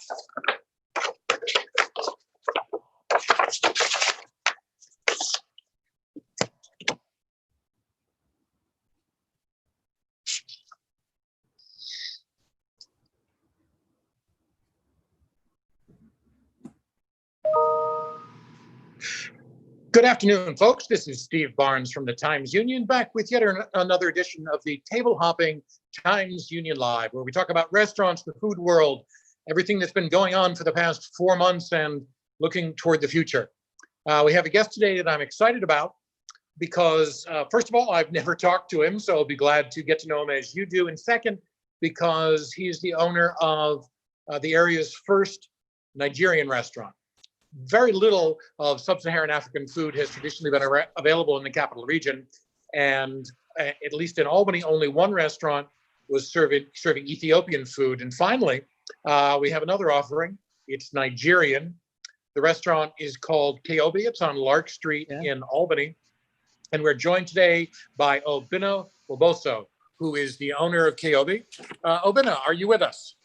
Good afternoon, folks. This is Steve Barnes from the Times Union, back with yet another edition of the Table Hopping Times Union Live, where we talk about restaurants, the food world, everything that's been going on for the past 4 months and looking toward the future. We have a guest today that I'm excited about because, first of all, I've never talked to him, so I'll be glad to get to know him as you do. And second, because he's the owner of the area's first Nigerian restaurant. Very little of sub-Saharan African food has traditionally been available in the capital region. And at least in Albany, only one restaurant was serving Ethiopian food. And finally, we have another offering. It's Nigerian. The restaurant is called Keobi. It's on Lark Street in Albany. And we're joined today by Obinna Nwagboso, who is the owner of Keobi. Obinna, are you with us?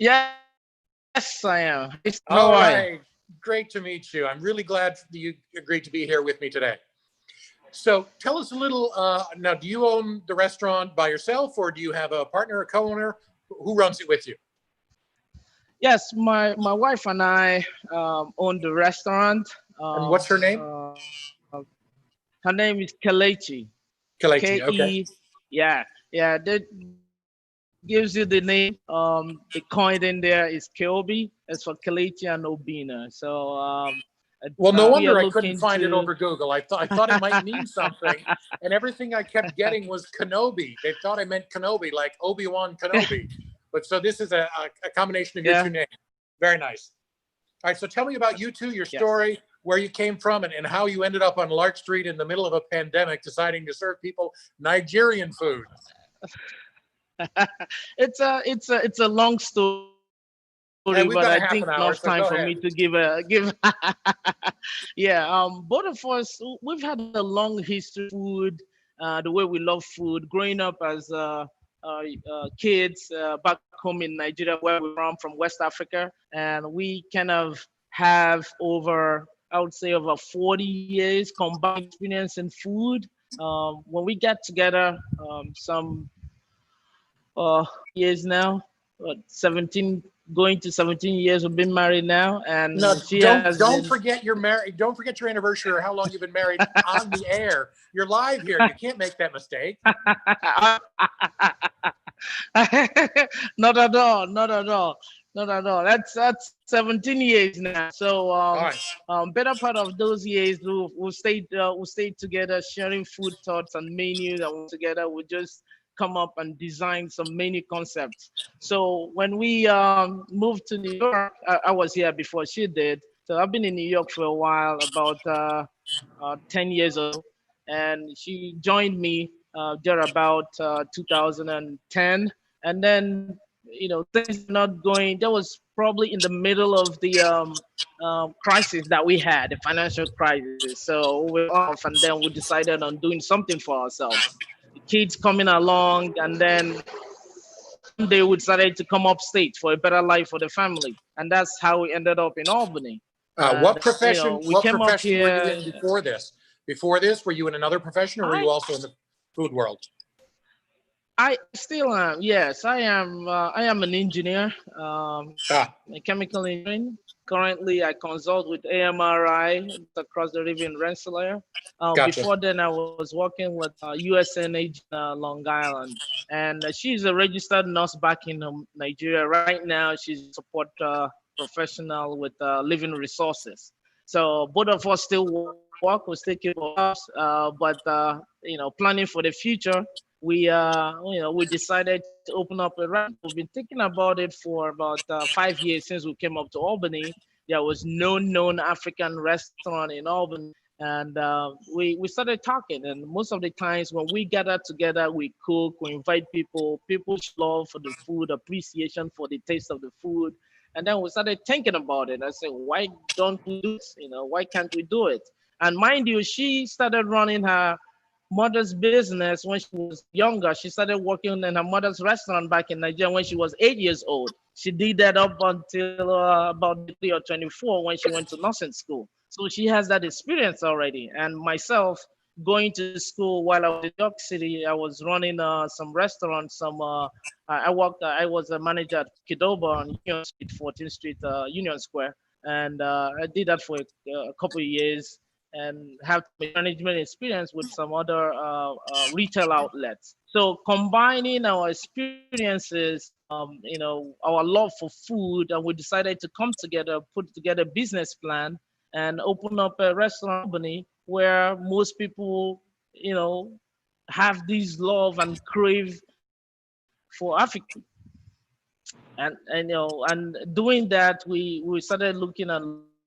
Yeah. Yes, I am. All right. Great to meet you. I'm really glad you agreed to be here with me today. So tell us a little, now, do you own the restaurant by yourself, or do you have a partner, a co-owner? Who runs it with you? Yes, my wife and I own the restaurant. And what's her name? Her name is Kelechi. Kelechi, okay. Yeah. That gives you the name. The coin in there is Keobi. It's for Kelechi and Obinna. So well, no wonder I couldn't find it over Google. I thought it might mean something, and everything I kept getting was Kenobi. They thought I meant Kenobi, like Obi-Wan Kenobi. But so this is a combination of your two names. Very nice. All right, so tell me about you two, your story, where you came from, and how you ended up on Lark Street in the middle of a pandemic, deciding to serve people Nigerian food. It's a long story, but I think enough time for me to give. Yeah, both of us, we've had a long history of food, the way we love food. Growing up as kids back home in Nigeria, where we're from West Africa, and we kind of have I would say over 40 years combined experience in food. When we got together, some years now, 17 going to 17 years we've been married now, and no, don't forget you're married. Don't forget your anniversary or how long you've been married on the air. You're live here. You can't make that mistake. Not at all. That's 17 years now. So better part of those years we stayed together, sharing food thoughts and menus, and together we just come up and design some menu concepts. So when we moved to New York, I was here before she did. So I've been in New York for a while, about 10 years ago, and she joined me there about 2010. And then, things not going. That was probably in the middle of the crisis that we had, the financial crisis. So we were off, and then we decided on doing something for ourselves. The kids coming along, and then one day we decided to come upstate for a better life for the family, and that's how we ended up in Albany. What profession? What profession were you in before this? Before this, were you in another profession, or were you also in the food world? I still am. Yes, I am. I am an engineer, chemical engineering. Currently, I consult with AMRI across the river in Rensselaer. Gotcha. Before then, I was working with USNH Long Island, and she's a registered nurse back in Nigeria. Right now, she's a support professional with Living Resources. So both of us still work. We still keep us, but planning for the future. We decided to open up a restaurant. We've been thinking about it for about 5 years since we came up to Albany. There was no known African restaurant in Albany, and we started talking. And most of the times when we gather together, we cook, we invite people. People's love for the food, appreciation for the taste of the food, and then we started thinking about it. I said, why don't we do this? Why can't we do it? And mind you, she started running her mother's business when she was younger. She started working in her mother's restaurant back in Nigeria when she was 8 years old. She did that up until about 23 or 24 when she went to nursing school. So she has that experience already. And myself, going to school while I was in New York City, I was running some restaurants. I was a manager at Keobi on Union Street, 14th Street, Union Square, and I did that for a couple of years and have management experience with some other retail outlets. So combining our experiences, our love for food, and we decided to come together, put together a business plan, and open up a restaurant company where most people, have this love and crave for Africa. And doing that, we started looking at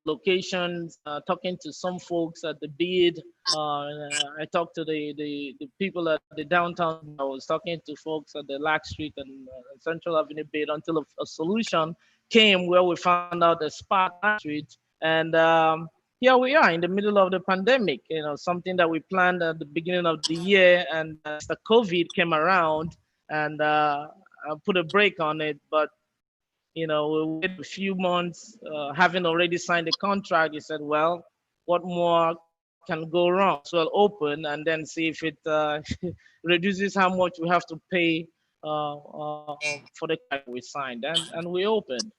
locations, talking to some folks at the bid. I talked to the people at the downtown. I was talking to folks at the Lark Street and Central Avenue bid until a solution came where we found out the spot on Street. And here we are in the middle of the pandemic, something that we planned at the beginning of the year, and the COVID came around and put a break on it. But we waited a few months, having already signed the contract. He said, well, what more can go wrong? So I'll open and then see if it reduces how much we have to pay for the contract we signed. And we opened.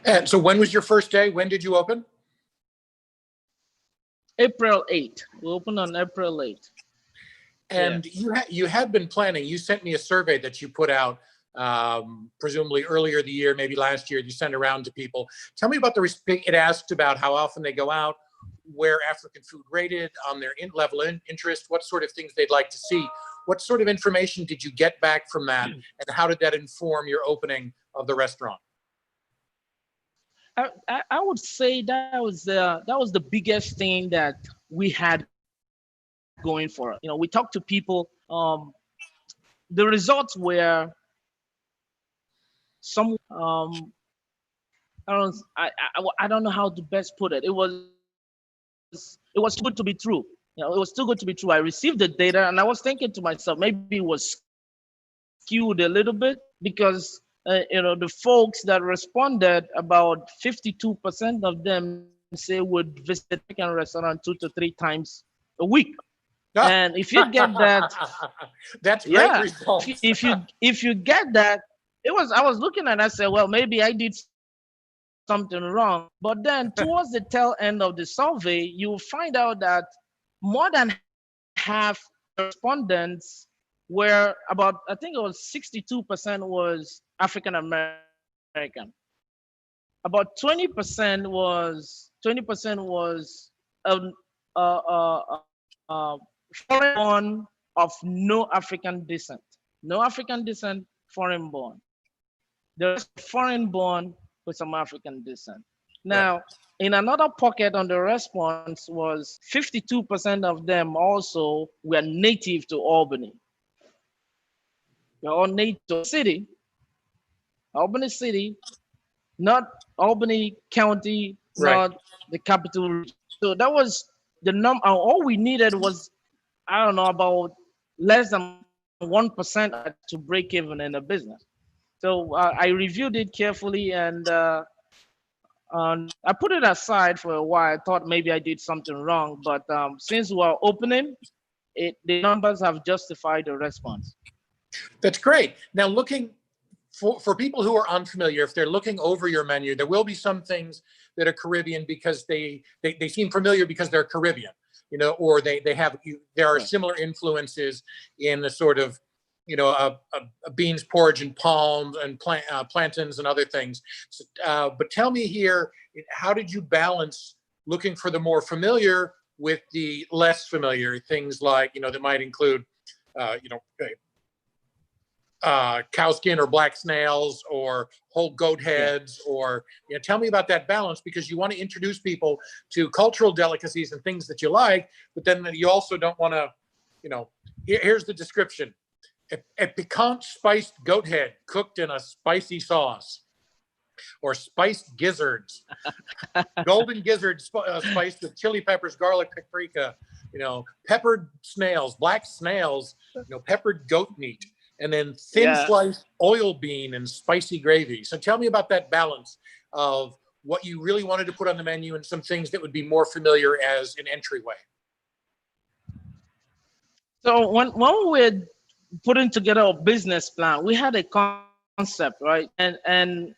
And so when was your first day? When did you open? April 8th. We opened on April 8th. And you had been planning. You sent me a survey that you put out presumably earlier the year, maybe last year. You sent around to people. Tell me about it asked about how often they go out, where African food rated on their level of interest, what sort of things they'd like to see. What sort of information did you get back from that, and how did that inform your opening of the restaurant? I would say that was the biggest thing that we had going for us. We talked to people. The results were some. I don't know how to best put it. It was too good to be true. It was too good to be true. I received the data and I was thinking to myself, maybe it was skewed a little bit because the folks that responded, about 52% of them say would visit a chicken restaurant 2 to 3 times a week. And if you get that, that's great results. if you get that, I was looking and I said, well, maybe I did something wrong. But then towards the tail end of the survey, you will find out that more than half respondents were I think it was 62% was African American. About 20% was foreign born of no African descent. No African descent, foreign born. There's foreign born with some African descent. Now, in another pocket on the response was 52% of them also were native to Albany. They're all native to city, Albany City, not Albany County, not the capital region. So that was the number. All we needed was, I don't know, about less than 1% to break even in a business. So I reviewed it carefully and I put it aside for a while. I thought maybe I did something wrong, but since we're opening, the numbers have justified the response. That's great. Now, looking for people who are unfamiliar, if they're looking over your menu, there will be some things that are Caribbean because they seem familiar because they're Caribbean, or there are similar influences in the sort of, a beans porridge and palms and plantains and other things. So, but tell me here, how did you balance looking for the more familiar with the less familiar things like, that might include, cow skin or black snails or whole goat heads, or tell me about that balance, because you want to introduce people to cultural delicacies and things that you like, but then you also don't want to, here's the description: a piquant spiced goat head cooked in a spicy sauce. or spiced gizzards, golden gizzards spiced with chili peppers, garlic, paprika, peppered snails, black snails, peppered goat meat, and then thin sliced oil bean and spicy gravy. So tell me about that balance of what you really wanted to put on the menu and some things that would be more familiar as an entryway. So when we were putting together a business plan, we had a concept, right? And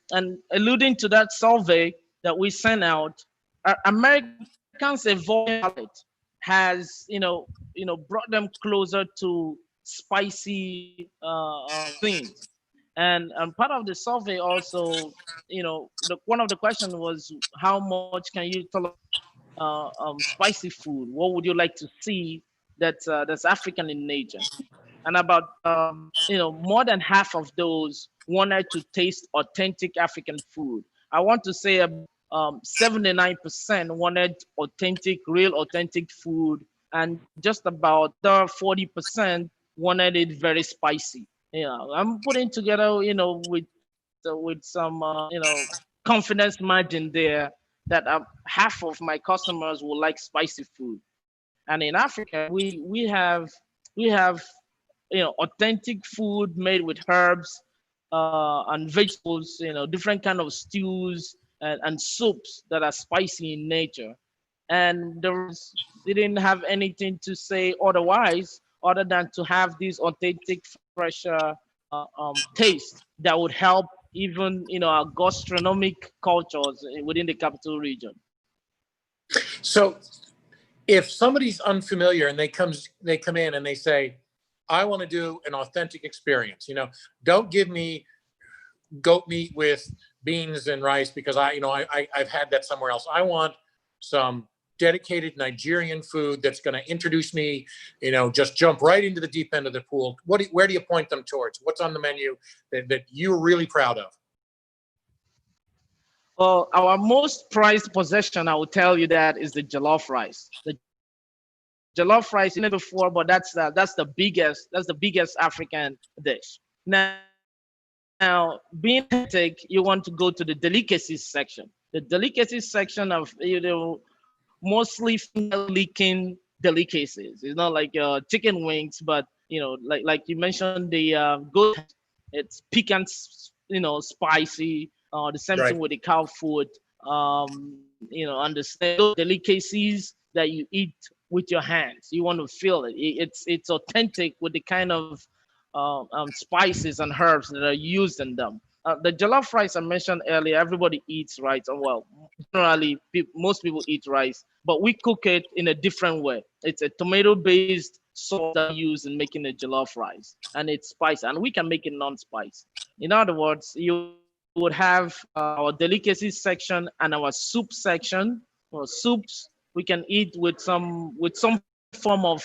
alluding to that survey that we sent out, Americans' evolving palate has brought them closer to spicy things. And part of the survey also, one of the questions was, how much can you tolerate spicy food? What would you like to see that's African in nature? And about more than half of those wanted to taste authentic African food. I want to say 79% wanted real authentic food, and just about 40% wanted it very spicy. I'm putting together, with some, confidence margin there that half of my customers will like spicy food. And in Africa, we have authentic food made with herbs and vegetables, different kind of stews and soups that are spicy in nature. And they didn't have anything to say otherwise, other than to have this authentic, fresher taste that would help even our gastronomic cultures within the capital region. So if somebody's unfamiliar and they come in and they say, I want to do an authentic experience, don't give me goat meat with beans and rice, because I've had that somewhere else. I want some dedicated Nigerian food that's going to introduce me, just jump right into the deep end of the pool. Where do you point them towards? What's on the menu that you're really proud of? Well, our most prized possession, I will tell you, that is the jollof rice. The jollof rice, before, but that's the biggest African dish. Now, being authentic, you want to go to the delicacies section. The delicacies section of mostly female-leaking delicacies. It's not like chicken wings, but like you mentioned, the goat. It's piquant, spicy. The same thing with the cow food. Understand those delicacies that you eat with your hands. You want to feel it. It's authentic with the kind of spices and herbs that are used in them. The jollof rice I mentioned earlier, everybody eats rice. Well, generally, most people eat rice, but we cook it in a different way. It's a tomato-based sauce that we use in making the jollof rice, and it's spicy, and we can make it non-spicy. In other words, you would have our delicacies section and our soup section. Or soups we can eat with some form of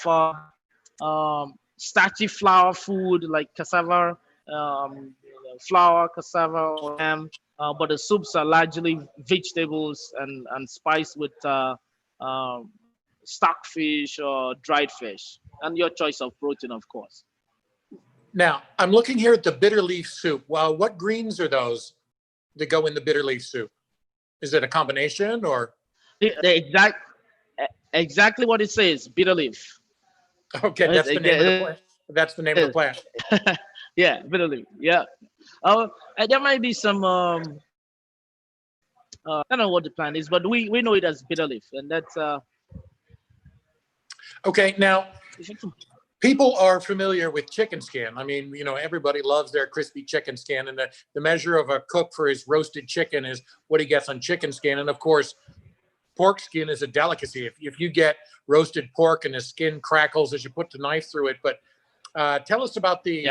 starchy flour food like cassava flour, cassava, or ham. But the soups are largely vegetables and spiced with stockfish or dried fish, and your choice of protein, of course. Now, I'm looking here at the bitter leaf soup. Well, what greens are those that go in the bitter leaf soup? Is it a combination or? Exactly what it says, bitter leaf. Okay, that's the name of the plant. That's the name of the plant. Yeah, bitter leaf. Yeah. There might be some. I don't know what the plant is, but we know it as bitter leaf, and that's. Okay, now people are familiar with chicken skin. I mean, everybody loves their crispy chicken skin, and the measure of a cook for his roasted chicken is what he gets on chicken skin. And of course, pork skin is a delicacy. If you get roasted pork and the skin crackles as you put the knife through it. But tell us about the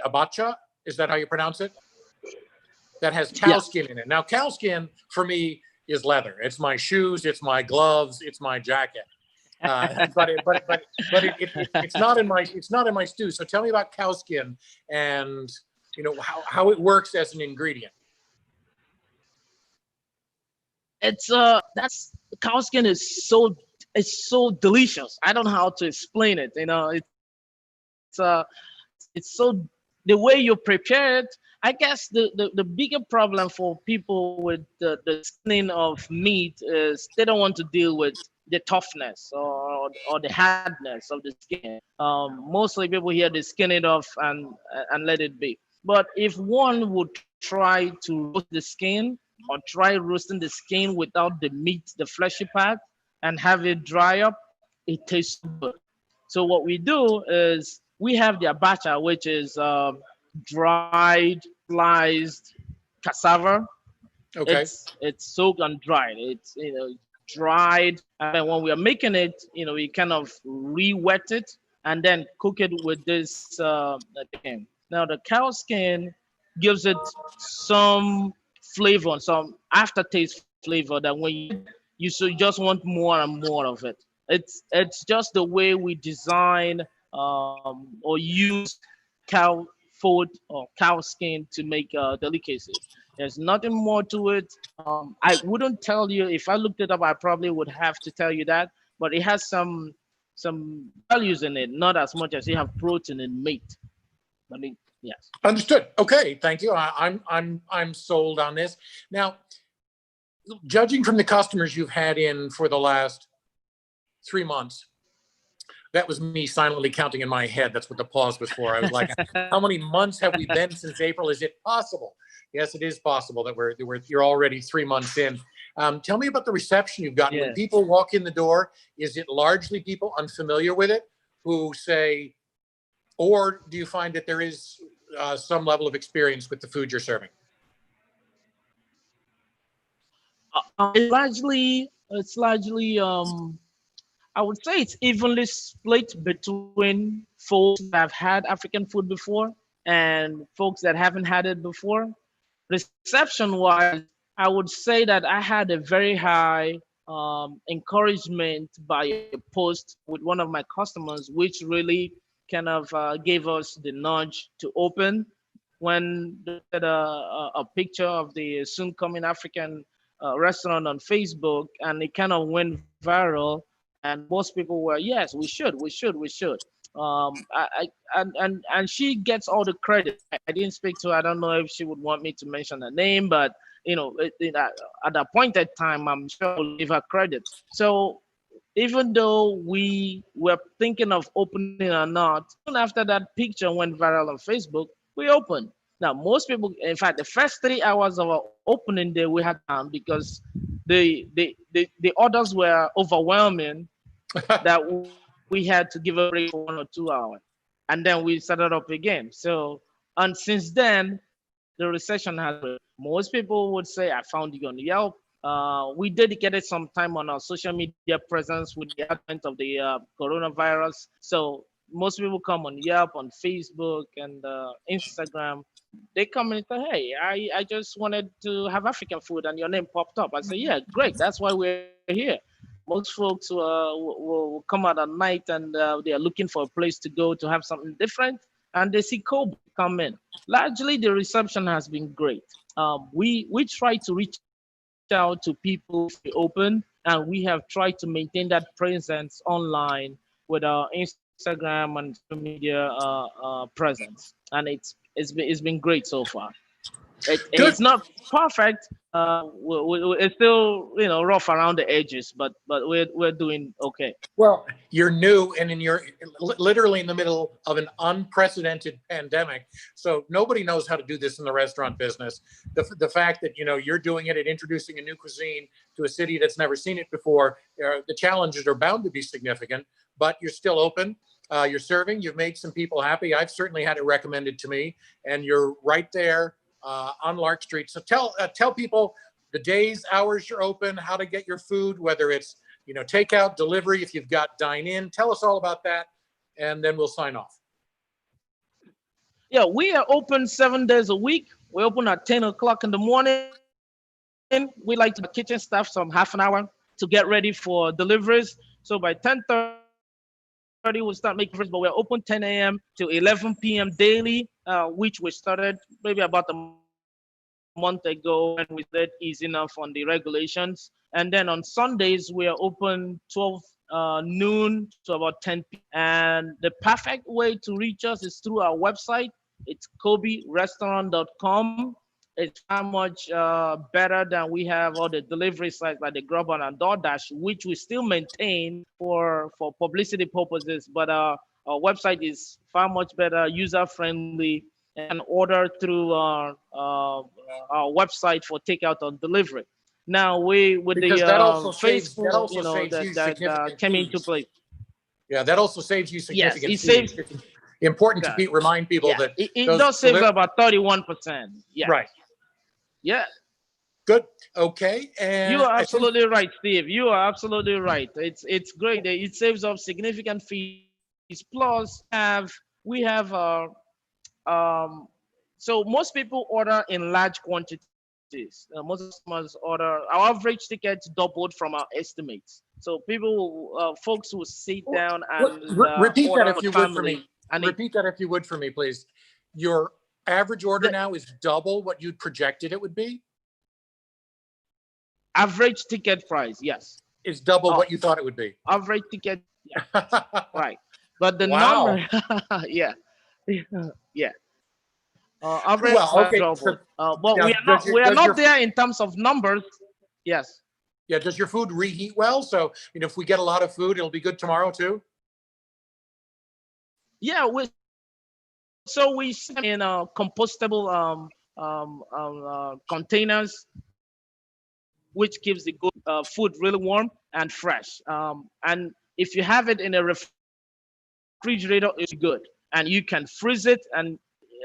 abacha. Is that how you pronounce it? That has cow skin in it. Now, cow skin for me is leather. It's my shoes. It's my gloves. It's my jacket. But it's not in my stew. So tell me about cow skin and how it works as an ingredient. That's cow skin is so delicious. I don't know how to explain it. It's so the way you prepare it, I guess the bigger problem for people with the skinning of meat is they don't want to deal with the toughness or the hardness of the skin. Mostly people here they skin it off and let it be. But if one would try to roast the skin or try roasting the skin without the meat, the fleshy part, and have it dry up, it tastes so good. So what we do is we have the abacha, which is dried, sliced cassava. Okay. It's soaked and dried. It's dried, and then when we are making it, we kind of re-wet it and then cook it with this thing. Now the cow skin gives it some flavor and some aftertaste flavor that when you should just want more and more of it. It's just the way we design or use cow food or cow skin to make delicacies. There's nothing more to it. I wouldn't tell you if I looked it up. I probably would have to tell you that, but it has some values in it, not as much as you have protein in meat. I mean, yes. Understood. Okay, thank you. I'm sold on this. Now, judging from the customers you've had in for the last 3 months, that was me silently counting in my head. That's what the pause was for. I was like, how many months have we been since April? Is it possible? Yes, it is possible that you're already 3 months in. Tell me about the reception you've gotten. Yeah. When people walk in the door, is it largely people unfamiliar with it who say, or do you find that there is some level of experience with the food you're serving? It's largely I would say it's evenly split between folks that have had African food before and folks that haven't had it before. Reception wise, I would say that I had a very high encouragement by a post with one of my customers, which really kind of gave us the nudge to open when they had a picture of the soon coming African restaurant on Facebook, and it kind of went viral. And most people were, yes, we should. And she gets all the credit. I didn't speak to her. I don't know if she would want me to mention her name, but at that point in time, I'm sure I'll give her credit. So even though we were thinking of opening or not, soon after that picture went viral on Facebook, we opened. Now, most people, in fact, the first 3 hours of our opening day, we had time because the orders were overwhelming that we had to give a break for 1 or 2 hours. And then we started up again. So, and since then, the recession has been. Most people would say, I found you on Yelp. We dedicated some time on our social media presence with the advent of the coronavirus. So most people come on Yelp, on Facebook, and Instagram. They come and say, hey, I just wanted to have African food, and your name popped up. I say, yeah, great. That's why we're here. Most folks will come out at night and they are looking for a place to go to have something different, and they see Keobi come in. Largely, the reception has been great. We try to reach out to people to open, and we have tried to maintain that presence online with our Instagram and social media presence, and it's been great so far. It's not perfect. It's still rough around the edges, but we're doing okay. Well, you're new and you're literally in the middle of an unprecedented pandemic. So nobody knows how to do this in the restaurant business. The fact that, you're doing it and introducing a new cuisine to a city that's never seen it before, the challenges are bound to be significant, but you're still open. You're serving. You've made some people happy. I've certainly had it recommended to me, and you're right there on Lark Street. So tell people the days, hours you're open, how to get your food, whether it's takeout, delivery, if you've got dine in. Tell us all about that, and then we'll sign off. Yeah, we are open 7 days a week. We open at 10 o'clock in the morning. We like to kitchen staff some half an hour to get ready for deliveries. So by 10:30, we'll start making deliveries, but we're open 10 a.m. to 11 p.m. daily, which we started maybe about a month ago, and we started easing off on the regulations. And then on Sundays, we are open 12 noon to about 10 p.m. And the perfect way to reach us is through our website, It's KobiRestaurant.com. It's far much better than we have all the delivery sites like the Grubhub and DoorDash, which we still maintain for publicity purposes. But our website is far much better, user friendly, and order through our website for takeout or delivery. Now we with Because the that also saves Facebook, you that significant came into fees. place. Yeah, that also saves you Yes, significant it fees. saves. It's important to Good. remind people Yeah, that it those does save about 31%. Yeah, right. yeah. Good. Okay. You And are I think absolutely right, Steve. You are absolutely right. It's great. It saves up significant fees. Plus, we have um. So most people order in large quantities. Most customers order. Our average tickets doubled from our estimates. So folks will sit down and repeat that order if for you would for me. family, and Repeat that if you would for me, please. Your average order the now is double what you'd projected it would be. average ticket price, yes. Is double Oh, what you thought it would be. average ticket, yeah, right. But the Wow. number, yeah, yeah. Average Well, price okay. So doubled. But now, we are not there in terms of numbers. Yes. yeah, does your food reheat well? So, if we get a lot of food, it'll be good tomorrow too. Yeah. We send in compostable containers, which keeps the good food really warm and fresh. And if you have it in a refrigerator, it's good, and you can freeze it, and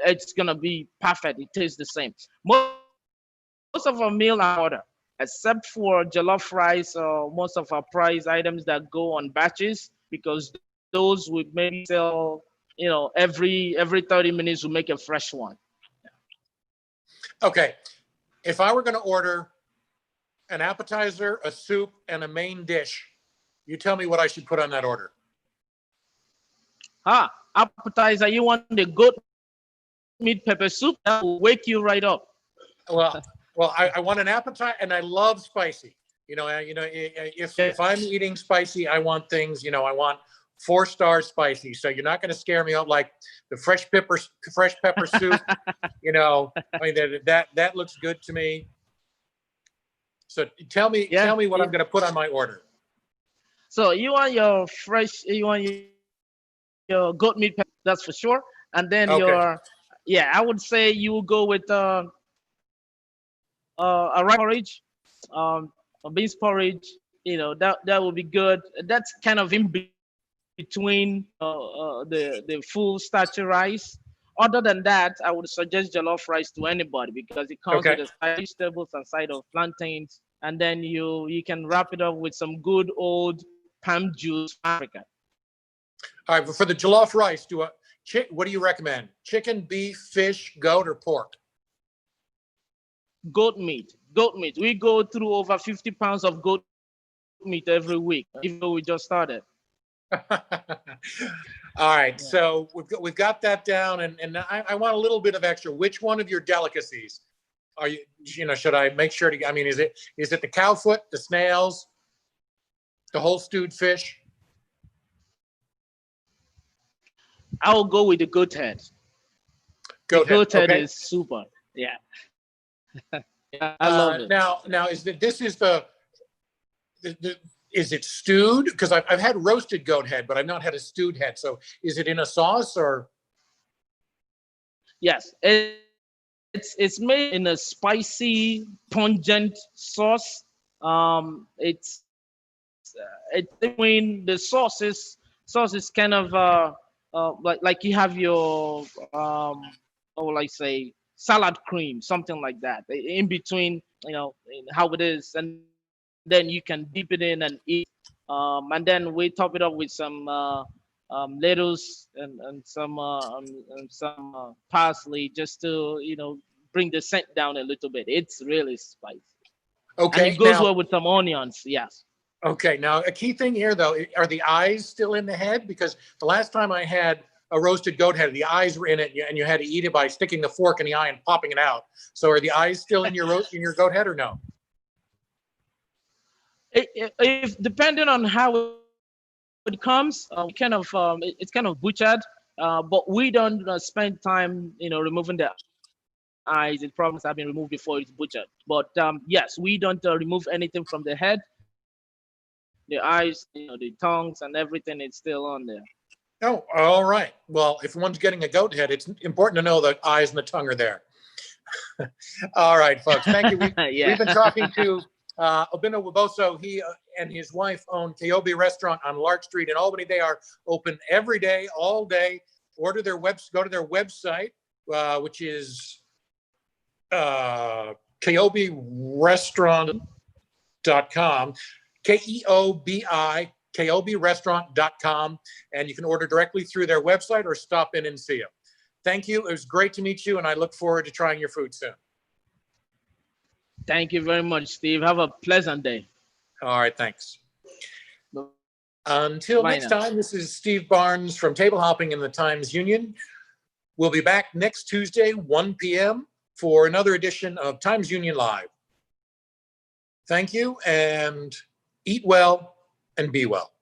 it's gonna be perfect. It tastes the same. Most of our meal are order, except for jollof rice or most of our prize items that go on batches, because those we maybe sell, every 30 minutes we make a fresh one. Okay. If I were going to order an appetizer, a soup, and a main dish, you tell me what I should put on that order. Appetizer, you want the goat meat pepper soup? That will wake you right up. Well, I want an appetite, and I love spicy. If I'm eating spicy, I want things. I want 4-star spicy. So you're not going to scare me out like the fresh pepper soup. That looks good to me. So tell me what I'm going to put on my order. So you want your goat meat pepper, that's for sure. And then Okay. I would say you will go with a rice porridge, a beans porridge. That will be good. That's kind of in between the full starchy rice. Other than that, I would suggest jollof rice to anybody because it comes Okay. with a side of vegetables and side of plantains, and then you can wrap it up with some good old palm juice from Africa. All right. But for the jollof rice, what do you recommend? Chicken, beef, fish, goat, or pork? Goat meat. Goat meat. We go through over 50 pounds of goat meat every week, even though we just started. All right, so we've got that down, and I want a little bit of extra. Which one of your delicacies are you? Should I make sure to? I mean, is it the cow foot, the snails, the whole stewed fish? I will go with the goat head. Goat head. Goat head Okay. is super. Yeah. I love it. Now is is it stewed? Because I've had roasted goat head, but I've not had a stewed head. So is it in a sauce or? Yes, it's made in a spicy, pungent sauce. It's between the sauces. Sauce is kind of like you have your say salad cream, something like that. In between, how it is, and then you can dip it in and eat. And then we top it up with some lettuce and some parsley just to bring the scent down a little bit. It's really spicy. Okay. And it goes well with some onions. Yes. Okay. Now a key thing here though, are the eyes still in the head? Because the last time I had a roasted goat head, the eyes were in it, and you had to eat it by sticking the fork in the eye and popping it out. So are the eyes still in your goat head or no? If depending on how it comes, it's kind of butchered. but we don't spend time, removing the eyes. It probably have been removed before it's butchered. But yes, we don't remove anything from the head, the eyes, the tongues and everything. It's still on there. Oh, all right. Well, if one's getting a goat head, it's important to know the eyes and the tongue are there. All right, folks. Thank you. We've been talking to Obinna Nwagboso. He and his wife own Keobi restaurant on Lark Street in Albany. They are open every day, all day. Go to their website, which is keobirestaurant.com, Keobi, keobirestaurant.com, and you can order directly through their website or stop in and see them. Thank you. It was great to meet you, and I look forward to trying your food soon. Thank you very much, Steve. Have a pleasant day. All right, thanks. Until next time, this is Steve Barnes from Table Hopping in the Times Union. We'll be back next Tuesday, 1 p.m. for another edition of Times Union Live. Thank you, and eat well and be well.